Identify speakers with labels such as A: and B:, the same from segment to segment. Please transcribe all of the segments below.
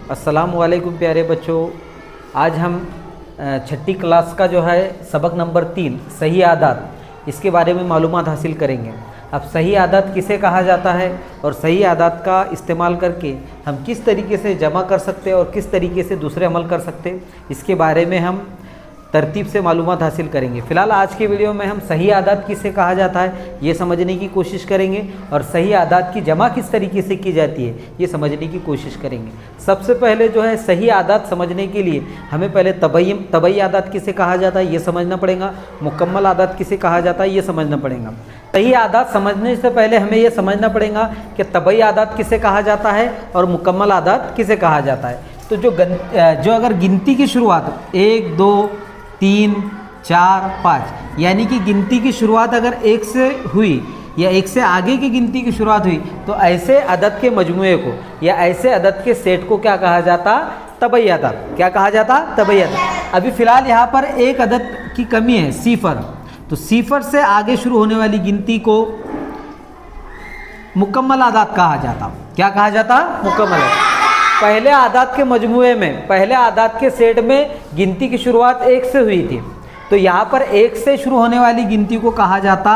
A: अस्सलाम वालेकुम प्यारे बच्चों। आज हम छठी क्लास का जो है सबक नंबर 3 सही आदत, इसके बारे में मालूमात हासिल करेंगे। अब सही आदत किसे कहा जाता है और सही आदत का इस्तेमाल करके हम किस तरीके से जमा कर सकते हैं और किस तरीके से दूसरे अमल कर सकते हैं, इसके बारे में हम तरतीब से मालूमात हासिल करेंगे। फ़िलहाल आज की वीडियो में हम सही आदत किसे कहा जाता है ये समझने की कोशिश करेंगे और सही आदत की जमा किस तरीके से की जाती है ये समझने की कोशिश करेंगे। सबसे पहले जो है सही आदत समझने के लिए हमें पहले तबई आदत किसे कहा जाता है ये समझना पड़ेगा, मुकम्मल आदत किसे कहा जाता है ये समझना पड़ेगा। सही आदत समझने से पहले हमें ये समझना पड़ेगा कि तबई आदत किसे कहा जाता है और मुकम्मल आदत किसे कहा जाता है। तो जो अगर गिनती की शुरुआत 1 2 3 4 5 यानी कि गिनती की शुरुआत अगर 1 से हुई या 1 से आगे की गिनती की शुरुआत हुई तो ऐसे अदद के मजमूए को या ऐसे अदद के सेट को क्या कहा जाता? तबई आदत। क्या कहा जाता? तबई आदत। अभी फ़िलहाल यहाँ पर एक अदद की कमी है, सिफर। तो सिफर से आगे शुरू होने वाली गिनती को मुकम्मल आदत कहा जाता। क्या कहा जाता? मुकम्मल आदत। पहले आदत के मजमूए में, पहले आदत के सेट में गिनती की शुरुआत 1 से हुई थी, तो यहाँ पर 1 से शुरू होने वाली गिनती को कहा जाता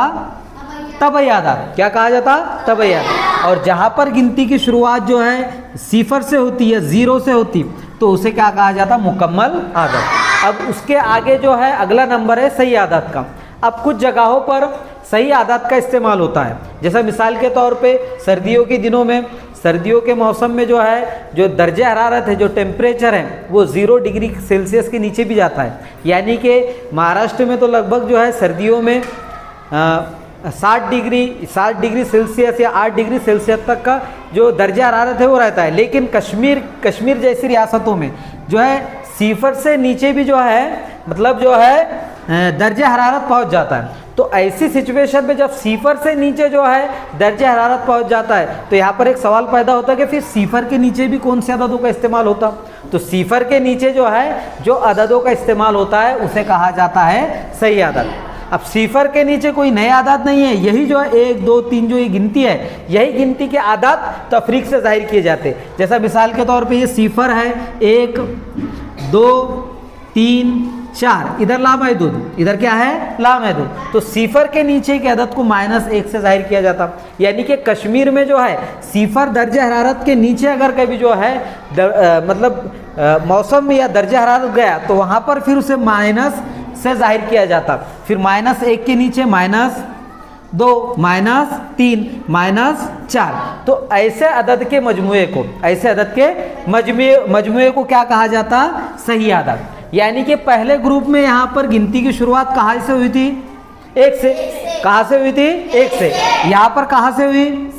A: तबई आदत। क्या कहा जाता? तबई आदत। और जहाँ पर गिनती की शुरुआत जो है सिफर से होती है, 0 से होती, तो उसे क्या कहा जाता? मुकम्मल आदत। अब उसके आगे जो है अगला नंबर है सही आदत का। अब कुछ जगहों पर सही आदत का इस्तेमाल होता है, जैसा मिसाल के तौर पे सर्दियों के दिनों में, सर्दियों के मौसम में जो है जो दर्जे हरारत है, जो टेम्परेचर है वो 0 डिग्री सेल्सियस के नीचे भी जाता है। यानी कि महाराष्ट्र में तो लगभग जो है सर्दियों में 60 डिग्री सेल्सियस या 8 डिग्री सेल्सियस तक का जो दर्जा हरारत है वो रहता है। लेकिन कश्मीर जैसी रियासतों में जो है सिफर से नीचे भी जो है मतलब जो है दर्जा हरारत पहुंच जाता है। तो ऐसी सिचुएशन में जब सिफर से नीचे जो है दर्जा हरारत पहुंच जाता है तो यहाँ पर एक सवाल पैदा होता है कि फिर सिफर के नीचे भी कौन से अददों का इस्तेमाल होता? तो सिफर के नीचे जो है जो अददों का इस्तेमाल होता है उसे कहा जाता है सही आदत। अब सिफर के नीचे कोई नई आदत नहीं है, यही जो है 1 2 3 जो ये गिनती है, यही गिनती के आदत तफरीक से जाहिर किए जाते हैं। जैसा मिसाल के तौर पे ये सिफर है 1 2 3 4, इधर लामहदूद, इधर क्या है? लामहदूद। तो सिफर के नीचे के अदद को -1 से जाहिर किया जाता। यानी कि कश्मीर में जो है सिफर दर्जा हरारत के नीचे अगर कभी जो है मौसम में या दर्जा हरारत गया तो वहाँ पर फिर उसे माइनस से जाहिर किया जाता। फिर -1 के नीचे -2 -3 -4। तो ऐसे अदद के मजमूए को, ऐसे अदद के मजमूए को क्या कहा जाता? सही आदत। यानी कि पहले ग्रुप में यहाँ पर गिनती की शुरुआत कहाँ से हुई थी? 1 से। कहाँ से हुई थी? 1 से। यहाँ पर कहाँ से हुई?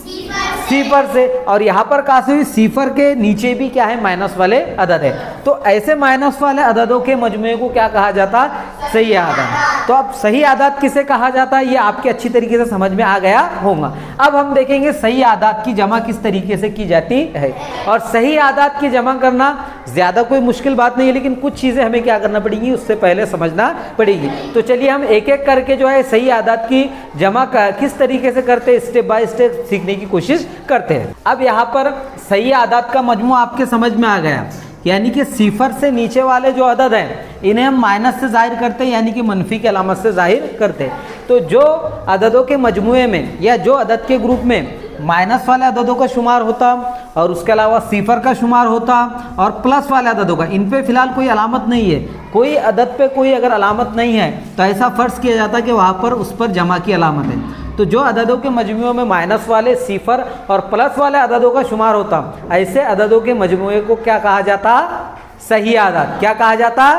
A: सिफर से। और यहाँ पर कहाँ से हुई? सिफर के नीचे भी क्या है? माइनस वाले अदद है। तो ऐसे माइनस वाले अददों के मजमूए को क्या कहा जाता? सही आदत। तो अब सही आदत किसे कहा जाता है ये आपके अच्छी तरीके से समझ में आ गया होगा। अब हम देखेंगे सही आदत की जमा किस तरीके से की जाती है। और सही आदत की जमा करना ज़्यादा कोई मुश्किल बात नहीं है, लेकिन कुछ चीज़ें हमें क्या करना पड़ेगी उससे पहले समझना पड़ेगी। तो चलिए हम एक एक करके जो है सही आदत की जमा किस तरीके से करते हैं स्टेप बाय स्टेप सीखने की कोशिश करते हैं। अब यहाँ पर सही आदत का मजमू आपके समझ में आ गया। यानी कि सिफर से नीचे वाले जो अदद हैं इन्हें हम माइनस से जाहिर करते हैं, यानी कि मनफी की अलामत से जाहिर करते हैं। तो जो अददों के मजमूए में या जो अदद के ग्रुप में माइनस वाले अददों का शुमार होता और उसके अलावा सिफर का शुमार होता और प्लस वाले अददों का, इन पे फिलहाल कोई अलामत नहीं है, कोई अदद पे कोई अगर अलामत नहीं है तो ऐसा फ़र्ज़ किया जाता है कि वहाँ पर उस पर जमा की अलामत है। तो जो अददों के मजमूए में माइनस वाले, सिफर और प्लस वाले अददों का शुमार होता, ऐसे अददों के मजमूए को क्या कहा जाता? सही आदत। क्या कहा जाता?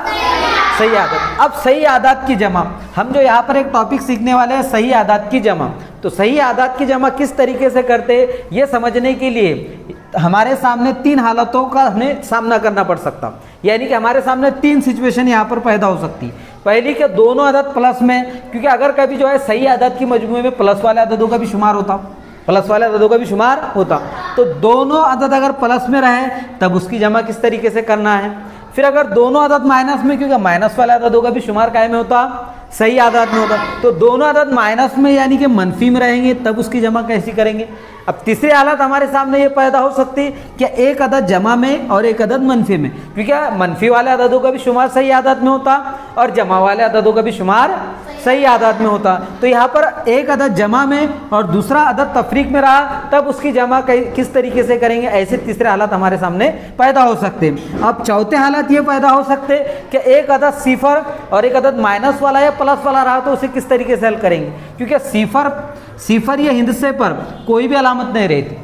A: सही आदत। अब सही आदत की जमा, हम जो यहाँ पर एक टॉपिक सीखने वाले हैं सही आदत की जमा। तो सही आदत की जमा किस तरीके से करते ये समझने के लिए हमारे सामने 3 हालतों का हमें सामना करना पड़ सकता। यानी कि हमारे सामने 3 सिचुएशन यहाँ पर पैदा हो सकती। पहली कि दोनों अदद प्लस में, क्योंकि अगर कभी जो है सही आदत की मजमूए में प्लस वाले अददों का भी शुमार होता, प्लस वाले अददों का भी शुमार होता, तो दोनों अदद अगर प्लस में रहे तब उसकी जमा किस तरीके से करना है। फिर अगर दोनों अदद माइनस में, क्योंकि माइनस वाले अददों का भी शुमार काय में होता, सही आदाद में होता, तो दोनों अदद माइनस में यानी कि मनफी में रहेंगे, तब उसकी जमा कैसी करेंगे। अब तीसरी हालत हमारे सामने ये पैदा हो सकती है कि एक अदद जमा में और एक अदद मनफी में, क्योंकि मनफी वाले अददों का भी शुमार सही आदाद में होता और जमा वाले अददों का भी शुमार सही आदाद में होता। तो यहाँ पर एक अदद जमा में और दूसरा अदद तफरीक में रहा, तब उसकी जमा किस तरीके से करेंगे, ऐसे तीसरे हालत हमारे सामने पैदा हो सकते हैं। अब चौथे हालत ये पैदा हो सकते कि एक अदद सिफर और एक अदद माइनस वाला या प्लस वाला रहा, तो उसे किस तरीके से हल करेंगे, क्योंकि सिफर या हिंदसे पर कोई भी अलामत नहीं रहती,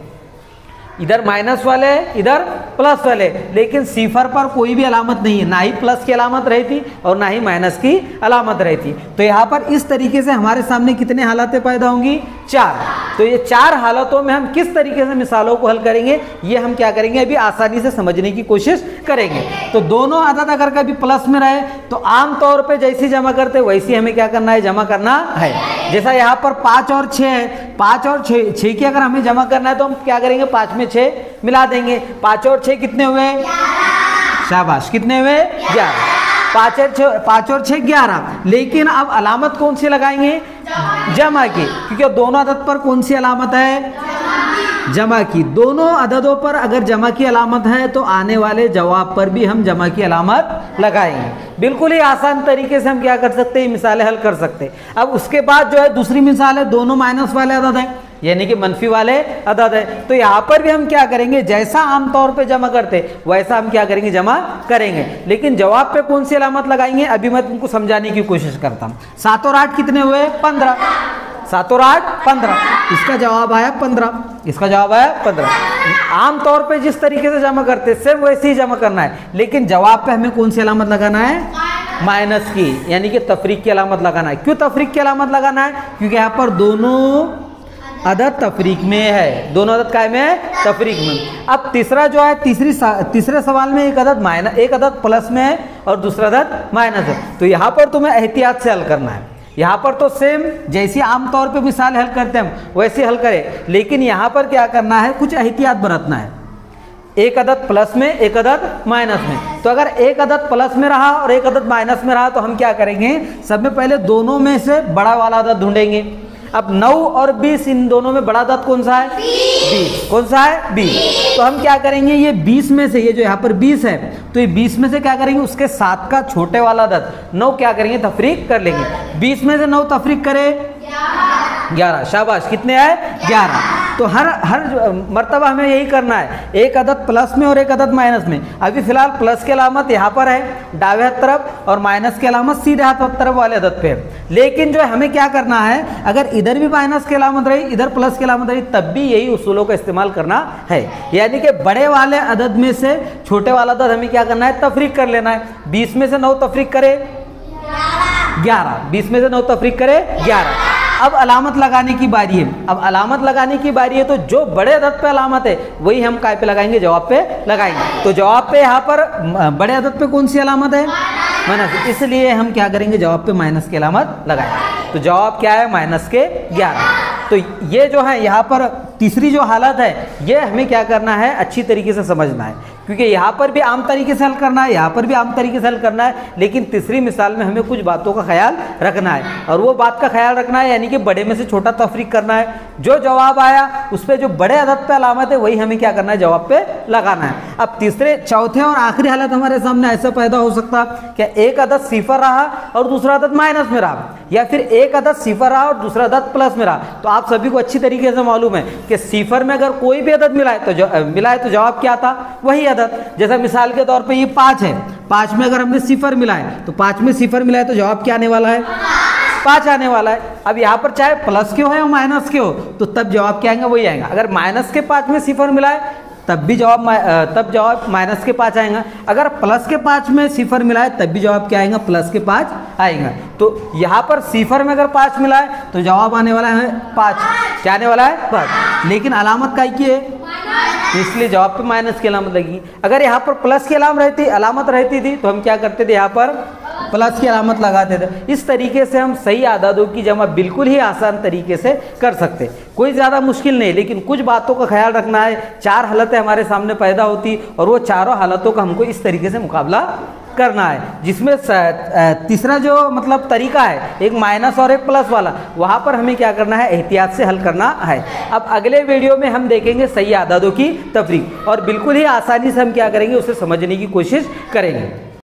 A: इधर माइनस वाले इधर प्लस वाले, लेकिन सिफर पर कोई भी अलामत नहीं है, ना ही प्लस की अलामत रहती और ना ही माइनस की अलामत रहती। तो यहाँ पर इस तरीके से हमारे सामने कितने हालतें पैदा होंगी, 4। तो ये 4 हालतों में हम किस तरीके से मिसालों को हल करेंगे, ये हम क्या करेंगे अभी आसानी से समझने की कोशिश करेंगे। तो दोनों अदद अगर कभी प्लस में रहे तो आम तौर पर जैसी जमा करते वैसी हमें क्या करना है, जमा करना है। जैसा यहाँ पर 5 और 6 है, 5 और 6 की अगर हमें जमा करना है तो हम क्या करेंगे, 5 में 6 मिला देंगे। 5 और 6 कितने हुए, शाबाश, कितने हुए, 11। 5 और 6 11। लेकिन अब अलामत कौन सी लगाएंगे, जमा की, क्योंकि दोनों अदद पर कौन सी अलामत है, जमा की। दोनों अददों पर अगर जमा की अलामत है तो आने वाले जवाब पर भी हम जमा की अलामत लगाएंगे। बिल्कुल ही आसान तरीके से हम क्या कर सकते हैं, मिसालें हल कर सकते हैं। अब उसके बाद जो है दूसरी मिसाल है, दोनों माइनस वाले अदद हैं यानी कि मनफी वाले अदद है, तो यहाँ पर भी हम क्या करेंगे, जैसा आमतौर पे जमा करते वैसा हम क्या करेंगे, जमा करेंगे। लेकिन जवाब पे कौन सी अलामत लगाएंगे अभी मैं तुमको समझाने की कोशिश करता हूँ। 7 और 8 कितने हुए, 15। 7 और 8 15, इसका जवाब आया 15, इसका जवाब आया 15। आमतौर पे जिस तरीके से जमा करते सिर्फ वैसे ही जमा करना है, लेकिन जवाब पे हमें कौन सी अलामत लगाना है, माइनस की, यानी कि तफरीक की अलामत लगाना है। क्यों तफरीक की अलामत लगाना है, क्योंकि यहाँ पर दोनों अदद तफरीक में है, दोनों अदद काय में है, तफरीक में। अब तीसरा जो है, तीसरे सवाल में एक अदद प्लस में है और दूसरा अदद माइनस है, तो यहाँ पर तुम्हें एहतियात से हल करना है। यहाँ पर तो सेम जैसी आमतौर पे मिसाल हल करते हैं हम वैसे हल करें, लेकिन यहाँ पर क्या करना है, कुछ एहतियात बरतना है। एक अदद प्लस में, एक अदद माइनस में, तो अगर एक अदद प्लस में रहा और एक अदद माइनस में रहा तो हम क्या करेंगे, सब में पहले दोनों में से बड़ा वाला अदद ढूंढेंगे। अब 9 और 20, इन दोनों में बड़ा अदद कौन सा है, 20। कौन सा है, 20। तो हम क्या करेंगे, ये 20 में से, ये जो यहाँ पर 20 है, तो ये 20 में से क्या करेंगे, उसके साथ का छोटे वाला अदद 9 क्या करेंगे, तफरीक कर लेंगे। 20 में से 9 तफरीक करे 11, शाबाश, कितने आए, 11। तो हर मर्तबा हमें यही करना है, एक अदद प्लस में और एक अदद माइनस में। अभी फिलहाल प्लस की अलामत यहाँ पर है दावे हाथ तरफ और माइनस की अलामत सीधे हाथ तरफ वाले अदद पे है। लेकिन जो है हमें क्या करना है, अगर इधर भी माइनस की अलामत रही, इधर प्लस की अलामत रही, तब भी यही उसूलों का इस्तेमाल करना है। यानी कि बड़े वाले अदद में से छोटे वाला अदद हमें क्या करना है, तफरीक कर लेना है। 20 में से 9 तफरीक करे 11, 20 में से 9 तफरीक करे 11। अब अलामत लगाने की बारी है। अब अलामत लगाने की बारी है, तो जो बड़े अदद पे अलामत है वही हम काय पे लगाएंगे, जवाब पे लगाएंगे। तो जवाब पे यहाँ पर बड़े अदद पे कौन सी अलामत है, माइनस, इसलिए हम क्या करेंगे, जवाब पे माइनस की अलामत लगाएंगे। तो जवाब क्या है, माइनस के 11। तो ये जो है यहाँ पर तीसरी जो हालत है, ये हमें क्या करना है, अच्छी तरीके से समझना है, क्योंकि यहाँ पर भी आम तरीके से हल करना है, यहाँ पर भी आम तरीके से हल करना है, लेकिन तीसरी मिसाल में हमें कुछ बातों का ख्याल रखना है। और वो बात का ख्याल रखना है यानी कि बड़े में से छोटा तफरीक करना है। जो जवाब आया उस पर जो बड़े अदद पे अलामत है वही हमें क्या करना है, जवाब पे लगाना है। अब चौथे और आखिरी हालत हमारे सामने ऐसा पैदा हो सकता है कि एक अदद सिफर रहा और दूसरा अदद माइनस में रहा, या फिर एक अदद सिफर रहा और दूसरा अदद प्लस में रहा। तो आप सभी को अच्छी तरीके से मालूम है कि सिफर में अगर कोई भी अदद मिला है तो जवाब क्या था, वही अदद। जैसा मिसाल के तौर पे ये 5 है, 5 में अगर हमने सिफर मिला है तो 5 में सिफर मिला है तो जवाब क्या आने वाला है, 5 आने वाला है। अब यहाँ पर चाहे प्लस के हो या माइनस के हो तो तब जवाब क्या आएगा, वही आएगा। अगर माइनस के 5 में सिफर मिला है तब जवाब माइनस के 5 आएगा। अगर प्लस के 5 में सिफर मिला है तब भी जवाब क्या आएगा, प्लस के 5 आएगा। तो यहाँ पर सिफर में अगर 5 मिला है तो जवाब आने वाला है 5, क्या आने वाला है 5, लेकिन अलामत काय की है, इसलिए जवाब पे माइनस की अलामत लगी। अगर यहाँ पर प्लस की अलामत रहती थी तो हम क्या करते थे, यहाँ पर प्लस की अलामत लगाते थे। इस तरीके से हम सही आदादों की जमा बिल्कुल ही आसान तरीके से कर सकते। कोई ज़्यादा मुश्किल नहीं, लेकिन कुछ बातों का ख्याल रखना है। 4 हालतें हमारे सामने पैदा होती और वो चारों हालतों का हमको इस तरीके से मुकाबला करना है, जिसमें तीसरा जो मतलब तरीका है, एक माइनस और एक प्लस वाला, वहाँ पर हमें क्या करना है, एहतियात से हल करना है। अब अगले वीडियो में हम देखेंगे सही आदादों की तफरीक और बिल्कुल ही आसानी से हम क्या करेंगे, उसे समझने की कोशिश करेंगे।